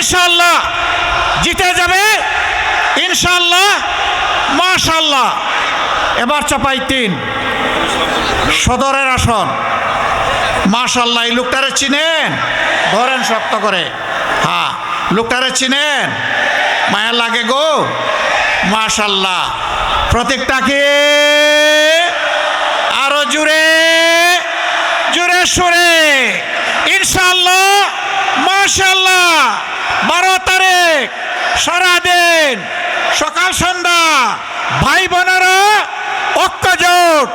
ইনশাআল্লাহ জিতে যাবে ইনশাআল্লাহ। মাশাআল্লাহ। এবার চাপাই 3 সদরের আসন। মাশাআল্লাহ। এই লোকটারে চিনেন? ধরেন শক্ত করে। হ্যাঁ, লোকটারে চিনেন? মায়া লাগে গো। মাশাআল্লাহ। প্রতীকটাকে আরো জোরে জোরে সুরে ইনশাআল্লাহ। মাশাআল্লাহ। 12 তারিখ সারাদিন সকাল সন্ধ্যা ভাই বোনেরা ঐক্যজোট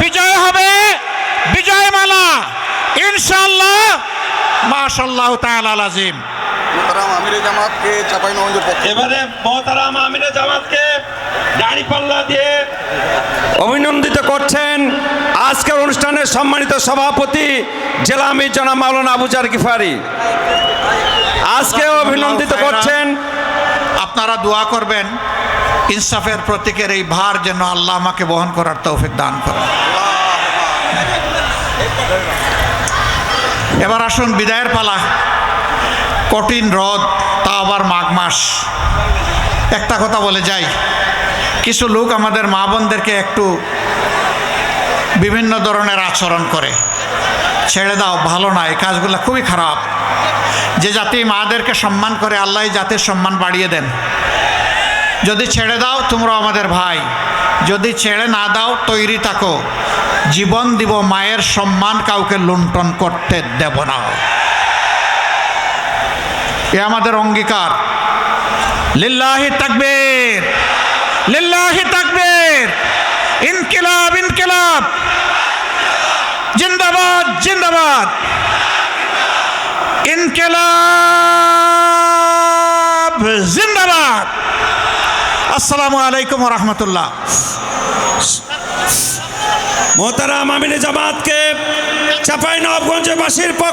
বিজয় হবে, বিজয় মালা ইনশাআল্লাহ। মাশাআল্লাহ তাআলা আযীম। মোহতারাম আমিরে জামাতকে চাঁপাইনবাবগঞ্জের পক্ষে এবারে মোহতারাম আমিরে জামাতকে দাঁড়িপাল্লা দিয়ে অভিনন্দিত করছেন আজকের অনুষ্ঠানের সম্মানিত সভাপতি জেলা আমির জনাব মাওলানা আবুজার গিফারি। আজকে অভিনন্দিত করছেন। আপনারা দোয়া করবেন ইনসাফের প্রতীকের এই ভার যেন আল্লাহ আমাকে বহন করার তৌফিক দান করেন। এবার আসুন বিদায়ের পালা। কঠিন রদ, তা আবার মাঘ মাস। একটা কথা বলে যাই, কিছু লোক আমাদের মা বোনদেরকে একটু বিভিন্ন ধরনের আচরণ করে। ছেড়ে দাও, ভালো না, এই কাজগুলো খুবই খারাপ। যে জাতি মাদেরকে সম্মান করে আল্লাহ জাতির সম্মান বাড়িয়ে দেন। যদি ছেড়ে দাও তোমরা আমাদের ভাই, যদি ছেড়ে না দাও তৈরি থাকো, জীবন দিব মায়ের সম্মান কাউকে লুণ্ঠন করতে দেব না। এ আমাদের অঙ্গীকার। লিল্লাহি তাকবীর, লিল্লাহি তাকবীর। ইনকিলাব ইনকিলাব, জিন্দাবাদ জিন্দাবাদ। ইনকিলাব জিন্দাবাদ। আসসালামু আলাইকুম ওয়া রাহমাতুল্লাহ। মোহতারাম আমিরে জামাতকে চাঁপাইনবাবগঞ্জবাসীর পক্ষ